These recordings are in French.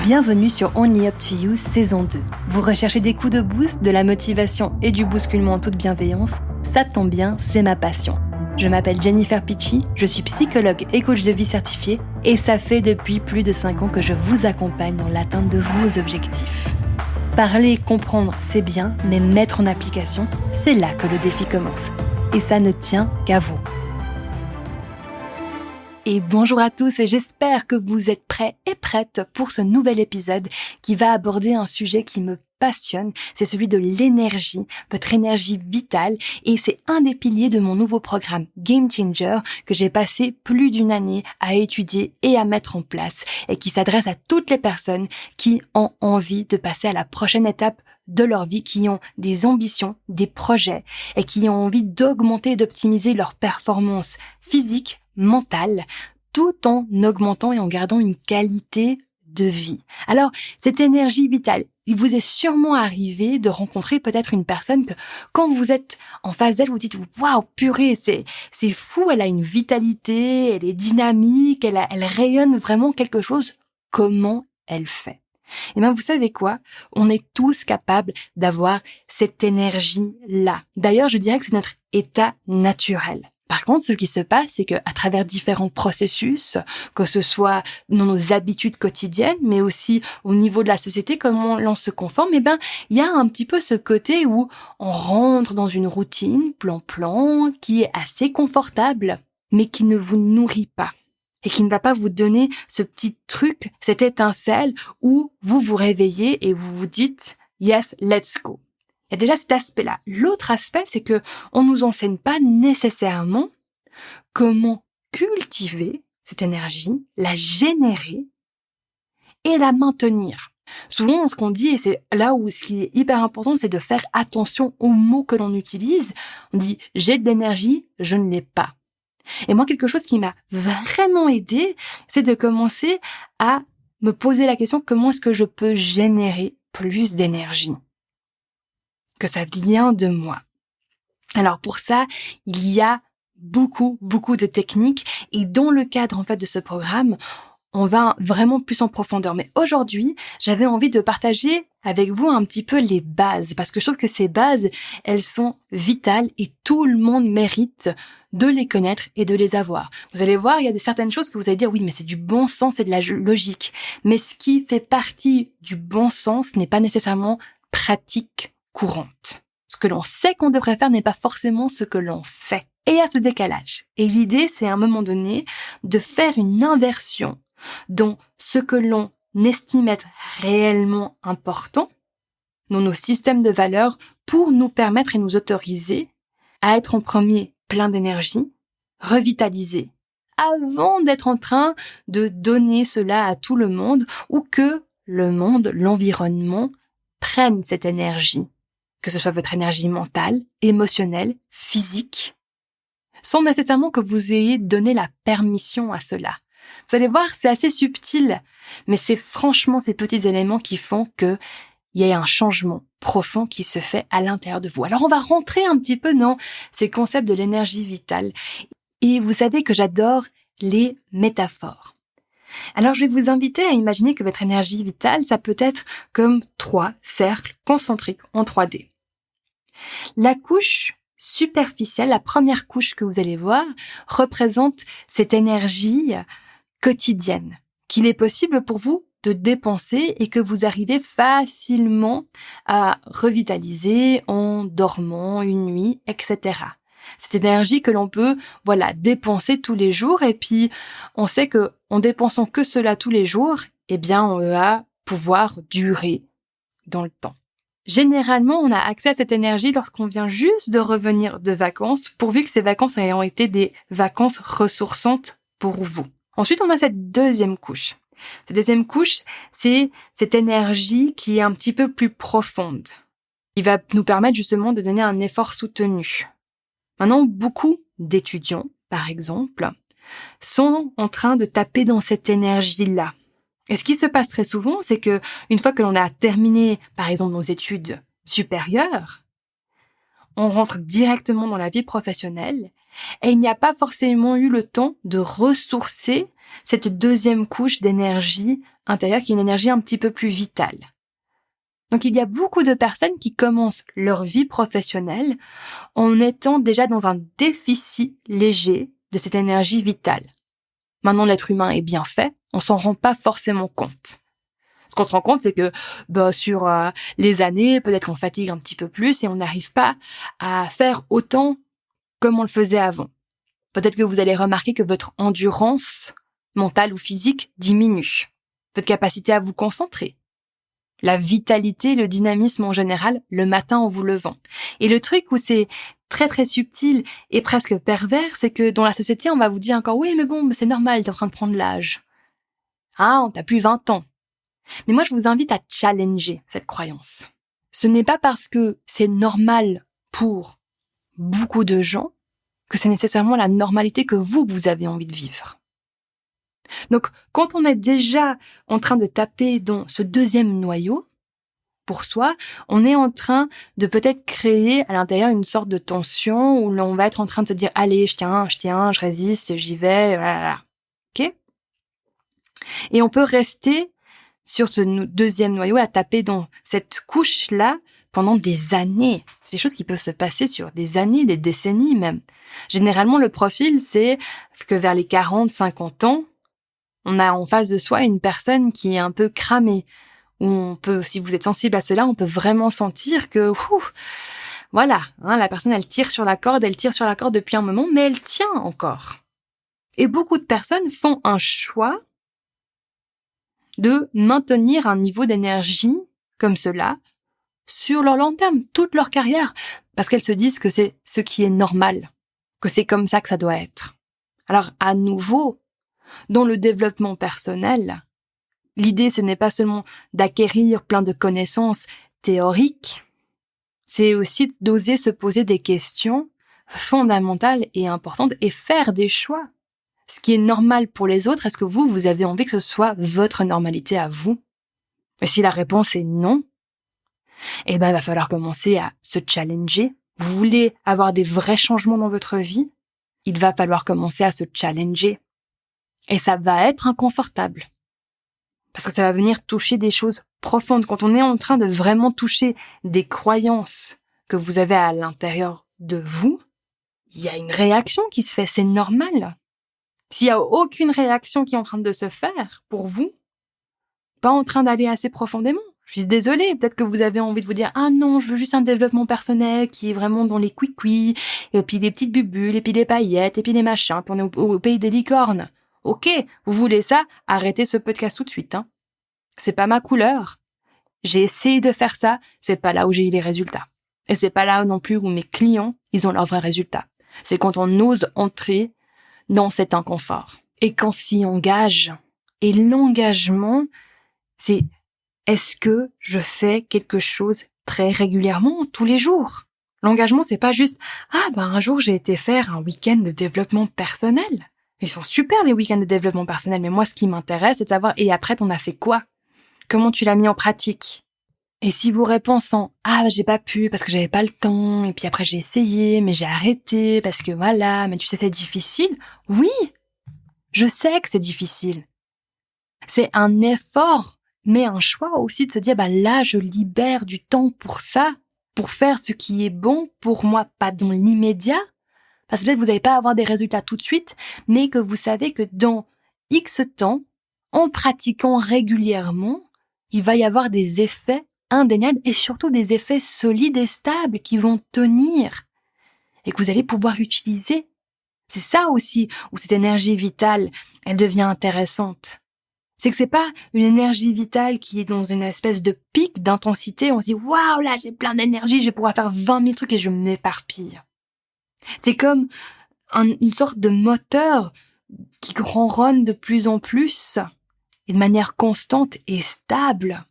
Bienvenue sur Only Up to You saison 2. Vous recherchez des coups de boost, de la motivation et du bousculement en toute bienveillance? Ça tombe bien, c'est ma passion. Je m'appelle Jennifer Picci, je suis psychologue et coach de vie certifiée et ça fait depuis plus de 5 ans que je vous accompagne dans l'atteinte de vos objectifs. Parler et comprendre, c'est bien, mais mettre en application, c'est là que le défi commence. Et ça ne tient qu'à vous. Et bonjour à tous et j'espère que vous êtes prêts et prêtes pour ce nouvel épisode qui va aborder un sujet qui me passionne, c'est celui de l'énergie, votre énergie vitale, et c'est un des piliers de mon nouveau programme Game Changer que j'ai passé plus d'une année à étudier et à mettre en place et qui s'adresse à toutes les personnes qui ont envie de passer à la prochaine étape de leur vie, qui ont des ambitions, des projets et qui ont envie d'augmenter et d'optimiser leur performance physique, mentale, tout en augmentant et en gardant une qualité de vie. Alors, cette énergie vitale, il vous est sûrement arrivé de rencontrer peut-être une personne que, quand vous êtes en face d'elle, vous dites « Waouh, purée, c'est fou, elle a une vitalité, elle est dynamique, elle rayonne vraiment quelque chose. Comment elle fait ?» Eh bien, vous savez quoi? On est tous capables d'avoir cette énergie-là. D'ailleurs, je dirais que c'est notre état naturel. Par contre, ce qui se passe, c'est qu'à travers différents processus, que ce soit dans nos habitudes quotidiennes, mais aussi au niveau de la société, comment l'on se conforme, il y a un petit peu ce côté où on rentre dans une routine, plan-plan, qui est assez confortable, mais qui ne vous nourrit pas. Et qui ne va pas vous donner ce petit truc, cette étincelle où vous vous réveillez et vous vous dites « Yes, let's go ». Il y a déjà cet aspect-là. L'autre aspect, c'est que on nous enseigne pas nécessairement comment cultiver cette énergie, la générer et la maintenir. Souvent, ce qu'on dit, et c'est là où ce qui est hyper important, c'est de faire attention aux mots que l'on utilise. On dit « j'ai de l'énergie, je ne l'ai pas ». Et moi, quelque chose qui m'a vraiment aidé, c'est de commencer à me poser la question, comment est-ce que je peux générer plus d'énergie? Que ça vient de moi. Alors pour ça, il y a beaucoup de techniques et dans le cadre en fait de ce programme, on va vraiment plus en profondeur. Mais aujourd'hui, j'avais envie de partager avec vous un petit peu les bases parce que je trouve que ces bases, elles sont vitales et tout le monde mérite de les connaître et de les avoir. Vous allez voir, il y a certaines choses que vous allez dire, oui, mais c'est du bon sens et de la logique. Mais ce qui fait partie du bon sens n'est pas nécessairement pratique courante. Ce que l'on sait qu'on devrait faire n'est pas forcément ce que l'on fait. Et il y a ce décalage. Et l'idée, c'est à un moment donné de faire une inversion dans ce que l'on estime être réellement important dans nos systèmes de valeurs pour nous permettre et nous autoriser à être en premier plein d'énergie, revitalisé, avant d'être en train de donner cela à tout le monde ou que le monde, l'environnement, prennent cette énergie, que ce soit votre énergie mentale, émotionnelle, physique, sans nécessairement que vous ayez donné la permission à cela. Vous allez voir, c'est assez subtil, mais c'est franchement ces petits éléments qui font qu'il y a un changement profond qui se fait à l'intérieur de vous. Alors on va rentrer un petit peu dans ces concepts de l'énergie vitale. Et vous savez que j'adore les métaphores. Alors je vais vous inviter à imaginer que votre énergie vitale, ça peut être comme 3 cercles concentriques en 3D. La couche superficielle, la première couche que vous allez voir, représente cette énergie quotidienne qu'il est possible pour vous de dépenser et que vous arrivez facilement à revitaliser en dormant une nuit, etc. Cette énergie que l'on peut, dépenser tous les jours et puis on sait que en dépensant que cela tous les jours, on va pouvoir durer dans le temps. Généralement, on a accès à cette énergie lorsqu'on vient juste de revenir de vacances, pourvu que ces vacances ayant été des vacances ressourçantes pour vous. Ensuite, on a cette deuxième couche. Cette deuxième couche, c'est cette énergie qui est un petit peu plus profonde. Il va nous permettre justement de donner un effort soutenu. Maintenant, beaucoup d'étudiants, par exemple, sont en train de taper dans cette énergie-là. Et ce qui se passe très souvent, c'est que une fois que l'on a terminé, par exemple, nos études supérieures, on rentre directement dans la vie professionnelle et il n'y a pas forcément eu le temps de ressourcer cette deuxième couche d'énergie intérieure qui est une énergie un petit peu plus vitale. Donc il y a beaucoup de personnes qui commencent leur vie professionnelle en étant déjà dans un déficit léger de cette énergie vitale. Maintenant, l'être humain est bien fait, on s'en rend pas forcément compte. Ce qu'on se rend compte, c'est que sur les années, peut-être qu'on fatigue un petit peu plus et on n'arrive pas à faire autant comme on le faisait avant. Peut-être que vous allez remarquer que votre endurance mentale ou physique diminue. Votre capacité à vous concentrer. La vitalité, le dynamisme en général, le matin en vous levant. Et le truc où c'est très très subtil et presque pervers, c'est que dans la société, on va vous dire encore « Oui, mais bon, c'est normal, t'es en train de prendre l'âge. Ah, t'as plus 20 ans. » Mais moi, je vous invite à challenger cette croyance. Ce n'est pas parce que c'est normal pour beaucoup de gens que c'est nécessairement la normalité que vous avez envie de vivre. Donc, quand on est déjà en train de taper dans ce deuxième noyau, pour soi, on est en train de peut-être créer à l'intérieur une sorte de tension où l'on va être en train de se dire « Allez, je tiens, je résiste, j'y vais, voilà. » Ok ? Et on peut rester sur ce deuxième noyau à taper dans cette couche-là pendant des années. C'est des choses qui peuvent se passer sur des années, des décennies même. Généralement, le profil, c'est que vers les 40, 50 ans, on a en face de soi une personne qui est un peu cramée. Où on peut, si vous êtes sensible à cela, on peut vraiment sentir que, voilà, la personne, elle tire sur la corde depuis un moment, mais elle tient encore. Et beaucoup de personnes font un choix de maintenir un niveau d'énergie comme cela sur leur long terme, toute leur carrière, parce qu'elles se disent que c'est ce qui est normal, que c'est comme ça que ça doit être. Alors, à nouveau, dans le développement personnel, l'idée, ce n'est pas seulement d'acquérir plein de connaissances théoriques, c'est aussi d'oser se poser des questions fondamentales et importantes et faire des choix. Ce qui est normal pour les autres, est-ce que vous avez envie que ce soit votre normalité à vous? Et si la réponse est non, il va falloir commencer à se challenger. Vous voulez avoir des vrais changements dans votre vie? Il va falloir commencer à se challenger. Et ça va être inconfortable. Parce que ça va venir toucher des choses profondes. Quand on est en train de vraiment toucher des croyances que vous avez à l'intérieur de vous, il y a une réaction qui se fait, c'est normal. S'il y a aucune réaction qui est en train de se faire pour vous, pas en train d'aller assez profondément, je suis désolée, peut-être que vous avez envie de vous dire « Ah non, je veux juste un développement personnel qui est vraiment dans les couicouis, et puis les petites bubules, et puis les paillettes, et puis les machins, puis on est au pays des licornes. » Ok, vous voulez ça, arrêtez ce podcast tout de suite. C'est pas ma couleur. J'ai essayé de faire ça, c'est pas là où j'ai eu les résultats. Et c'est pas là non plus où mes clients, ils ont leurs vrais résultats. C'est quand on ose entrer dans cet inconfort. Et qu'on s'y engage. Et l'engagement, c'est est-ce que je fais quelque chose très régulièrement, tous les jours? L'engagement, c'est pas juste un jour j'ai été faire un week-end de développement personnel. Ils sont super les week-ends de développement personnel, mais moi ce qui m'intéresse, c'est de savoir et après t'en as fait quoi? Comment tu l'as mis en pratique? Et si vos réponses sont j'ai pas pu parce que j'avais pas le temps, et puis après j'ai essayé, mais j'ai arrêté parce que voilà, mais tu sais c'est difficile. Oui, je sais que c'est difficile. C'est un effort, mais un choix aussi de se dire là je libère du temps pour ça, pour faire ce qui est bon pour moi, pas dans l'immédiat. Parce que peut-être vous n'allez pas avoir des résultats tout de suite, mais que vous savez que dans X temps, en pratiquant régulièrement, il va y avoir des effets indéniables et surtout des effets solides et stables qui vont tenir et que vous allez pouvoir utiliser. C'est ça aussi où cette énergie vitale, elle devient intéressante. C'est que c'est pas une énergie vitale qui est dans une espèce de pic d'intensité. On se dit « Waouh, là j'ai plein d'énergie, je vais pouvoir faire 20 000 trucs et je m'éparpille. » C'est comme une sorte de moteur qui ronronne de plus en plus et de manière constante et stable.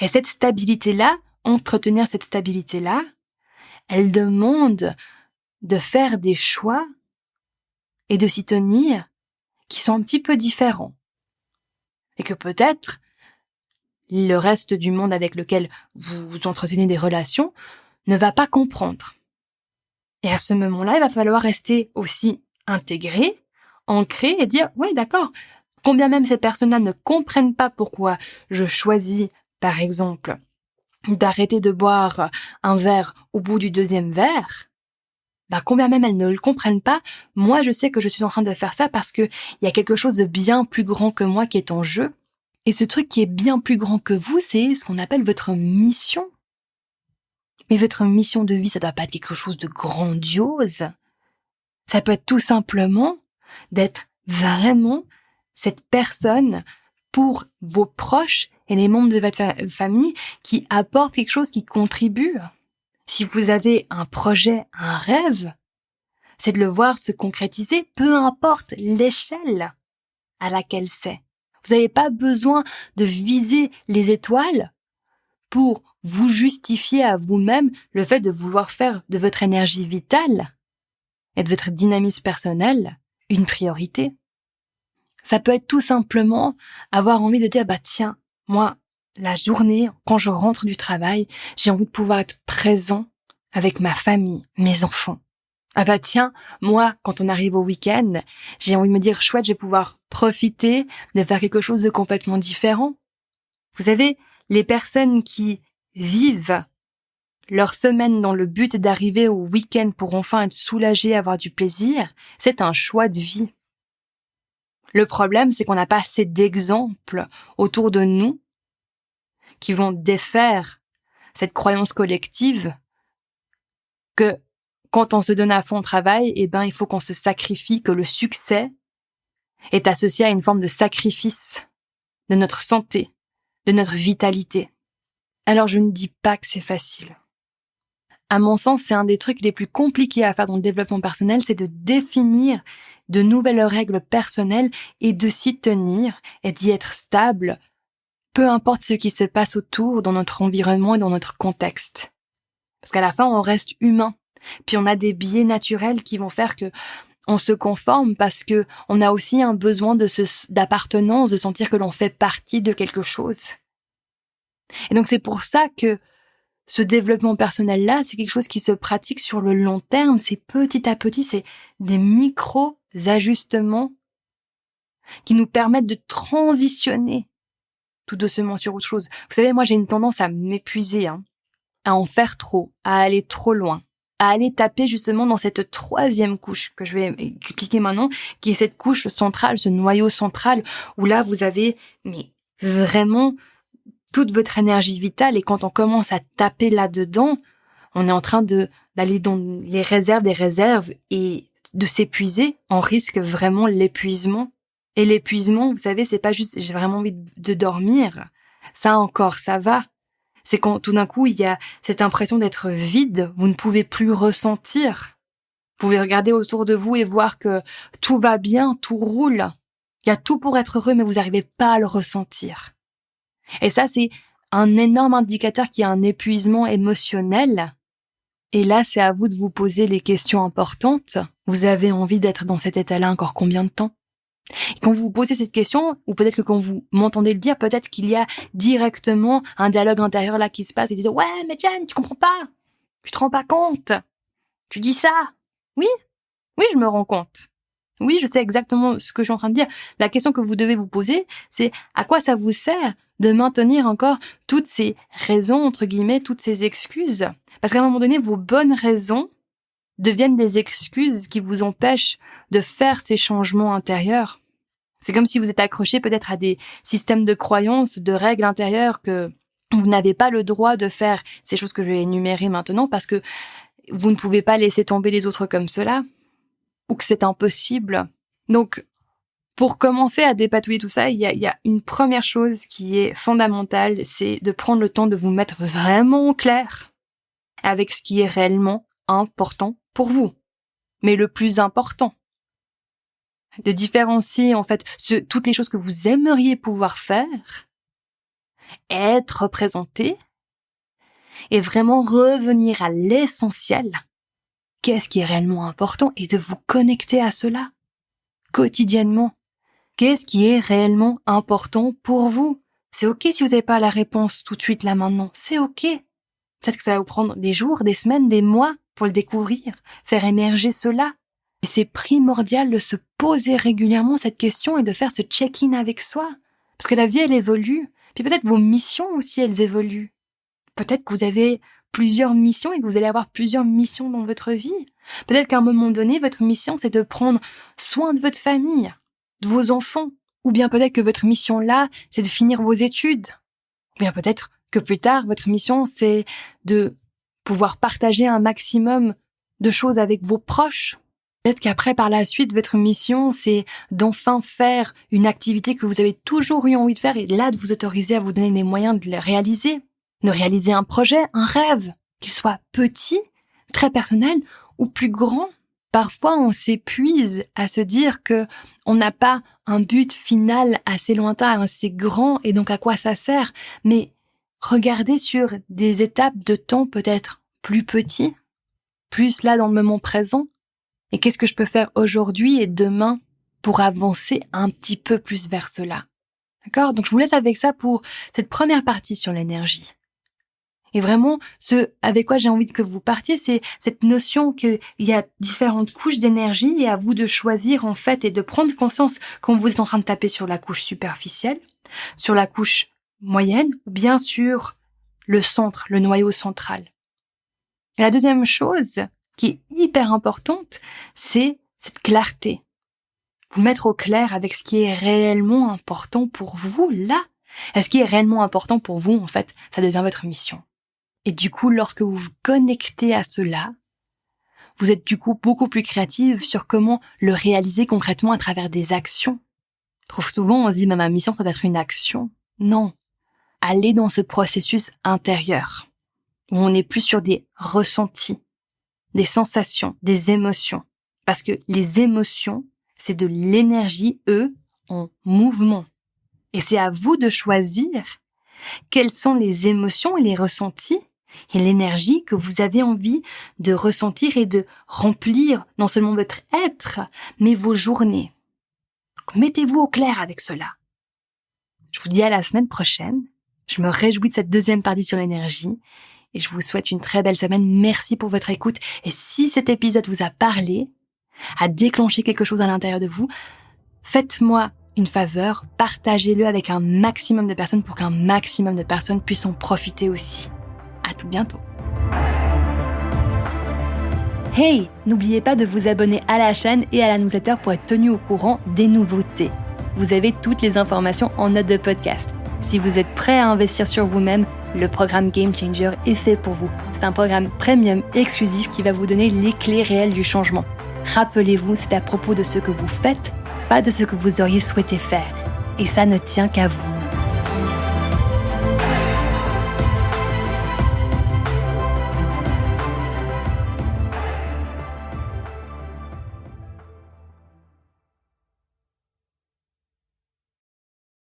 Et cette stabilité-là, entretenir cette stabilité-là, elle demande de faire des choix et de s'y tenir qui sont un petit peu différents. Et que peut-être le reste du monde avec lequel vous entretenez des relations ne va pas comprendre. Et à ce moment-là, il va falloir rester aussi intégré, ancré et dire « Ouais, d'accord, Combien même ces personnes-là ne comprennent pas pourquoi je choisis, par exemple, d'arrêter de boire un verre au bout du deuxième verre, combien même elles ne le comprennent pas, moi je sais que je suis en train de faire ça parce que il y a quelque chose de bien plus grand que moi qui est en jeu. Et ce truc qui est bien plus grand que vous, c'est ce qu'on appelle votre mission. Mais votre mission de vie, ça doit pas être quelque chose de grandiose. Ça peut être tout simplement d'être vraiment cette personne pour vos proches et les membres de votre famille qui apportent quelque chose, qui contribue. Si vous avez un projet, un rêve, c'est de le voir se concrétiser, peu importe l'échelle à laquelle c'est. Vous n'avez pas besoin de viser les étoiles pour vous justifier à vous-même le fait de vouloir faire de votre énergie vitale et de votre dynamisme personnel une priorité. Ça peut être tout simplement avoir envie de dire, tiens, moi, la journée, quand je rentre du travail, j'ai envie de pouvoir être présent avec ma famille, mes enfants. Tiens, moi, quand on arrive au week-end, j'ai envie de me dire, chouette, je vais pouvoir profiter de faire quelque chose de complètement différent. Vous savez, les personnes qui vivent leur semaine dans le but d'arriver au week-end pour enfin être soulagées, avoir du plaisir, c'est un choix de vie. Le problème, c'est qu'on n'a pas assez d'exemples autour de nous qui vont défaire cette croyance collective que quand on se donne à fond au travail, il faut qu'on se sacrifie, que le succès est associé à une forme de sacrifice de notre santé, de notre vitalité. Alors je ne dis pas que c'est facile. À mon sens, c'est un des trucs les plus compliqués à faire dans le développement personnel, c'est de définir de nouvelles règles personnelles et de s'y tenir et d'y être stable, peu importe ce qui se passe autour dans notre environnement et dans notre contexte. Parce qu'à la fin, on reste humain. Puis on a des biais naturels qui vont faire que on se conforme parce que on a aussi un besoin d'appartenance, de sentir que l'on fait partie de quelque chose. Et donc c'est pour ça que ce développement personnel-là, c'est quelque chose qui se pratique sur le long terme. C'est petit à petit, c'est des micro-ajustements qui nous permettent de transitionner tout doucement sur autre chose. Vous savez, moi j'ai une tendance à m'épuiser, à en faire trop, à aller trop loin, à aller taper justement dans cette troisième couche que je vais expliquer maintenant, qui est cette couche centrale, ce noyau central, où là vous avez vraiment toute votre énergie vitale, et quand on commence à taper là-dedans, on est en train d'aller dans les réserves des réserves et de s'épuiser. On risque vraiment l'épuisement. Et l'épuisement, vous savez, c'est pas juste j'ai vraiment envie de dormir. Ça encore, ça va. C'est quand tout d'un coup, il y a cette impression d'être vide, vous ne pouvez plus ressentir. Vous pouvez regarder autour de vous et voir que tout va bien, tout roule. Il y a tout pour être heureux, mais vous n'arrivez pas à le ressentir. Et ça, c'est un énorme indicateur qu'il y a un épuisement émotionnel. Et là, c'est à vous de vous poser les questions importantes. Vous avez envie d'être dans cet état-là encore combien de temps ? Et quand vous vous posez cette question, ou peut-être que quand vous m'entendez le dire, peut-être qu'il y a directement un dialogue intérieur là qui se passe et vous dites « Ouais, mais Jen, tu comprends pas. Tu te rends pas compte. Tu dis ça. » Oui, je me rends compte. Oui, je sais exactement ce que je suis en train de dire. La question que vous devez vous poser, c'est à quoi ça vous sert de maintenir encore toutes ces raisons, entre guillemets, toutes ces excuses. Parce qu'à un moment donné, vos bonnes raisons deviennent des excuses qui vous empêchent de faire ces changements intérieurs. C'est comme si vous êtes accroché peut-être à des systèmes de croyances, de règles intérieures que vous n'avez pas le droit de faire ces choses que je vais énumérer maintenant parce que vous ne pouvez pas laisser tomber les autres comme cela ou que c'est impossible. Donc, pour commencer à dépatouiller tout ça, il y a une première chose qui est fondamentale, c'est de prendre le temps de vous mettre vraiment au clair avec ce qui est réellement important pour vous. Mais le plus important, de différencier en fait toutes les choses que vous aimeriez pouvoir faire, être représenté, et vraiment revenir à l'essentiel. Qu'est-ce qui est réellement important et de vous connecter à cela quotidiennement. Qu'est-ce qui est réellement important pour vous? C'est ok si vous n'avez pas la réponse tout de suite là maintenant, c'est ok. Peut-être que ça va vous prendre des jours, des semaines, des mois pour le découvrir, faire émerger cela. Et c'est primordial de se poser régulièrement cette question et de faire ce check-in avec soi. Parce que la vie, elle évolue. Puis peut-être vos missions aussi, elles évoluent. Peut-être que vous avez plusieurs missions et que vous allez avoir plusieurs missions dans votre vie. Peut-être qu'à un moment donné, votre mission, c'est de prendre soin de votre famille, de vos enfants. Ou bien peut-être que votre mission là, c'est de finir vos études. Ou bien peut-être que plus tard, votre mission, c'est de pouvoir partager un maximum de choses avec vos proches. Peut-être qu'après, par la suite, votre mission, c'est d'enfin faire une activité que vous avez toujours eu envie de faire et là, de vous autoriser à vous donner les moyens de le réaliser. De réaliser un projet, un rêve, qu'il soit petit, très personnel ou plus grand. Parfois, on s'épuise à se dire que on n'a pas un but final assez lointain, assez grand et donc à quoi ça sert. Mais regardez sur des étapes de temps peut-être plus petits, plus là dans le moment présent. Et qu'est-ce que je peux faire aujourd'hui et demain pour avancer un petit peu plus vers cela? D'accord? Donc je vous laisse avec ça pour cette première partie sur l'énergie. Et vraiment, ce avec quoi j'ai envie que vous partiez, c'est cette notion qu'il y a différentes couches d'énergie et à vous de choisir en fait et de prendre conscience quand vous êtes en train de taper sur la couche superficielle, sur la couche moyenne ou bien sur le centre, le noyau central. Et la deuxième chose qui est hyper importante, c'est cette clarté. Vous mettre au clair avec ce qui est réellement important pour vous, là. Et ce qui est réellement important pour vous, en fait, ça devient votre mission. Et du coup, lorsque vous vous connectez à cela, vous êtes du coup beaucoup plus créative sur comment le réaliser concrètement à travers des actions. Trop souvent, on se dit, ma mission, ça doit être une action. Non. Allez dans ce processus intérieur, où on est plus sur des ressentis, des sensations, des émotions. Parce que les émotions, c'est de l'énergie, en mouvement. Et c'est à vous de choisir quelles sont les émotions et les ressentis et l'énergie que vous avez envie de ressentir et de remplir non seulement votre être, mais vos journées. Donc, mettez-vous au clair avec cela. Je vous dis à la semaine prochaine. Je me réjouis de cette deuxième partie sur l'énergie. Et je vous souhaite une très belle semaine. Merci pour votre écoute. Et si cet épisode vous a parlé, a déclenché quelque chose à l'intérieur de vous, faites-moi une faveur, partagez-le avec un maximum de personnes pour qu'un maximum de personnes puissent en profiter aussi. À tout bientôt. Hey, n'oubliez pas de vous abonner à la chaîne et à la newsletter pour être tenu au courant des nouveautés. Vous avez toutes les informations en note de podcast. Si vous êtes prêt à investir sur vous-même, le programme Game Changer est fait pour vous. C'est un programme premium exclusif qui va vous donner les clés réelles du changement. Rappelez-vous, c'est à propos de ce que vous faites, pas de ce que vous auriez souhaité faire. Et ça ne tient qu'à vous.